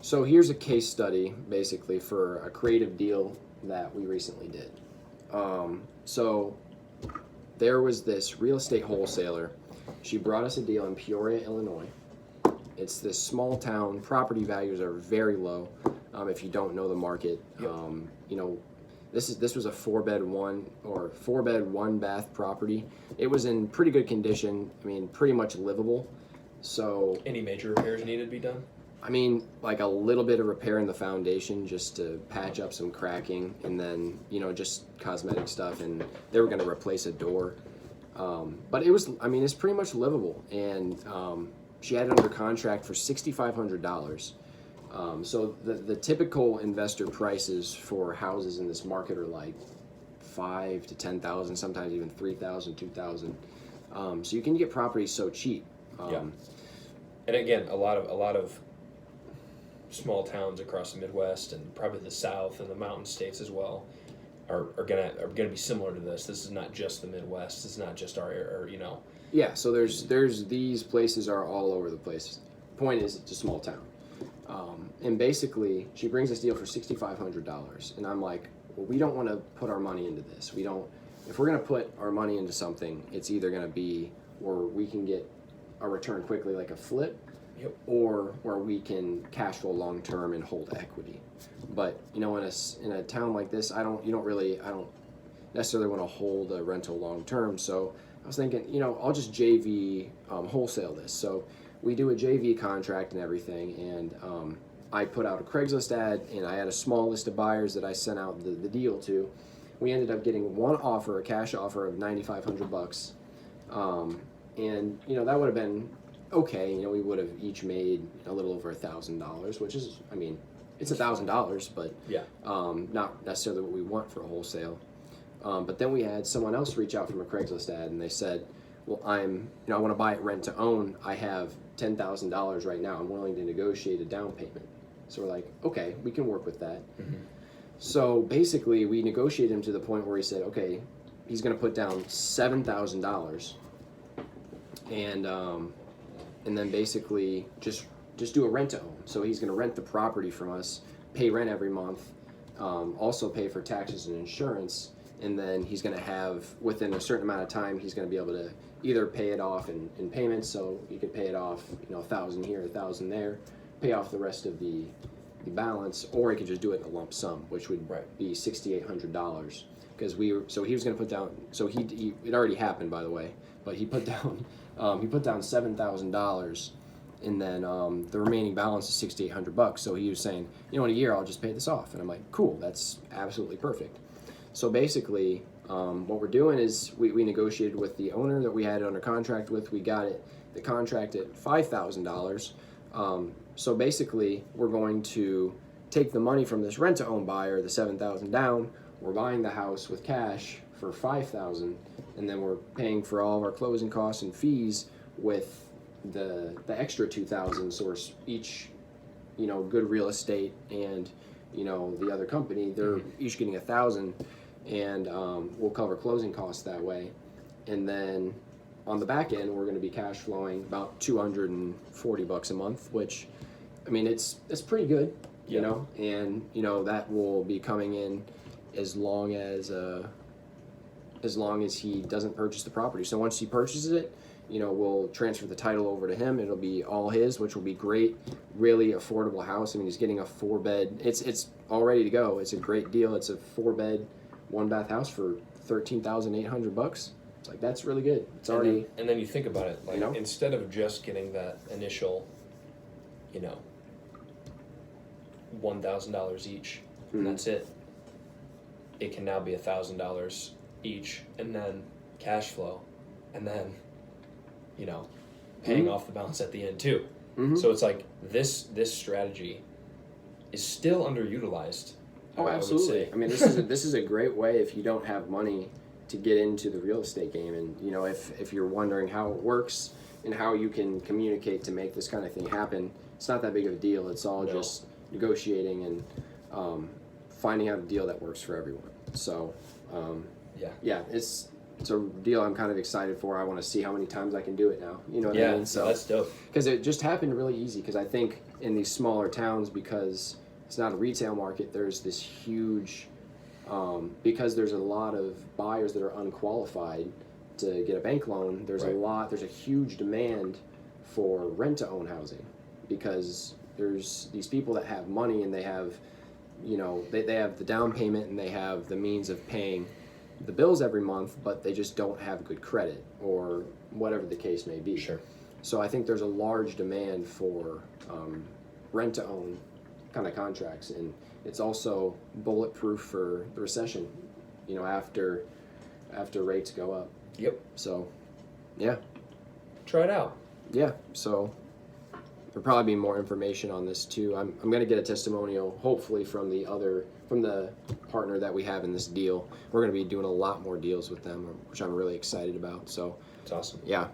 So here's a case study, basically, for a creative deal that we recently did. So there was this real estate wholesaler. She brought us a deal in Peoria, Illinois. It's this small town. Property values are very low. If you don't know the market, this was a four bed one bath property. It was in pretty good condition. I mean, pretty much livable. So any major repairs needed to be done? I mean, like a little bit of repair in the foundation just to patch up some cracking, and then, just cosmetic stuff, and they were going to replace a door. But it's pretty much livable, and she had it under contract for $6,500. So the typical investor prices for houses in this market are like $5,000 to $10,000, sometimes even $3,000, $2,000. So you can get properties so cheap. And again, a lot of small towns across the Midwest and probably the South and the mountain states as well are gonna be similar to this. This is not just the Midwest. This is not just our area, Yeah, so there's these places are all over the place. Point is, it's a small town. And basically, she brings this deal for $6,500, and I'm like, well, we don't want to put our money into this. If we're gonna put our money into something, it's either gonna be where we can get a return quickly, like a flip, or where we can cash flow long term and hold equity. But in a town like this, I don't necessarily want to hold a rental long term. So I was thinking, I'll just JV wholesale this. So we do a JV contract and everything, and I put out a Craigslist ad, and I had a small list of buyers that I sent out the deal to. We ended up getting one offer, a cash offer of $9,500, and that would have been okay. We would have each made a little over $1,000, which is, it's $1,000, but not necessarily what we want for a wholesale. But then we had someone else reach out from a Craigslist ad, and they said, well, I want to buy it rent to own. I have $10,000 right now. I'm willing to negotiate a down payment. So we're like, okay, we can work with that. Mm-hmm. So basically, we negotiated him to the point where he said, okay, he's going to put down $7,000, and then basically just do a rent to own. So he's going to rent the property from us, pay rent every month, also pay for taxes and insurance, and then he's going to have, within a certain amount of time, he's going to be able to either pay it off in payments, so you could pay it off, $1,000 here, $1,000 there, pay off the rest of the balance, or he could just do it in a lump sum, which would be $6,800. Because he was going to put down, it already happened, by the way, but he put down $7,000, and then the remaining balance is $6,800. So he was saying, in a year I'll just pay this off, and I'm like, cool, that's absolutely perfect. So basically, what we're doing is we negotiated with the owner that we had it under contract with. We got the contract at $5,000. So basically, we're going to take the money from this rent-to-own buyer, the $7,000 down. We're buying the house with cash for $5,000, and then we're paying for all of our closing costs and fees with the extra $2,000. So we're each, good real estate and the other company, they're each getting $1,000, and we'll cover closing costs that way. And then on the back end, we're going to be cash flowing about $240 a month, which it's pretty good, and that will be coming in as long as he doesn't purchase the property. So once he purchases it, we'll transfer the title over to him. It'll be all his, which will be great. Really affordable house. He's getting a 4-bed. It's all ready to go. It's a great deal. It's a 4-bed, 1-bath house for $13,800. It's like, that's really good. It's already. And then you think about it, instead of just getting that initial, $1,000 each, and that's it. It can now be $1,000 each, and then cash flow, and then, paying off the balance at the end too. Mm-hmm. So it's like this strategy is still underutilized. Oh, absolutely. This is a great way if you don't have money to get into the real estate game, and if you're wondering how it works and how you can communicate to make this kind of thing happen, it's not that big of a deal. It's all just negotiating and finding out a deal that works for everyone. So, it's it's a deal I'm kind of excited for. I want to see how many times I can do it now. You know what I Yeah, mean? So that's dope. because it just happened really easy. Because I think in these smaller towns, because it's not a retail market, there's this huge, because there's a lot of buyers that are unqualified to get a bank loan. There's a huge demand for rent-to-own housing, because there's these people that have money and they have, you know, they have the down payment and they have the means of paying the bills every month, but they just don't have good credit or whatever the case may be. Sure. So I think there's a large demand for rent-to-own kind of contracts, and it's also bulletproof for the recession, you know, after rates go up. Yep. So, yeah. Try it out. Yeah, so there'll probably be more information on this too. I'm going to get a testimonial, hopefully, from the partner that we have in this deal. We're going to be doing a lot more deals with them, which I'm really excited about. So It's awesome. yeah,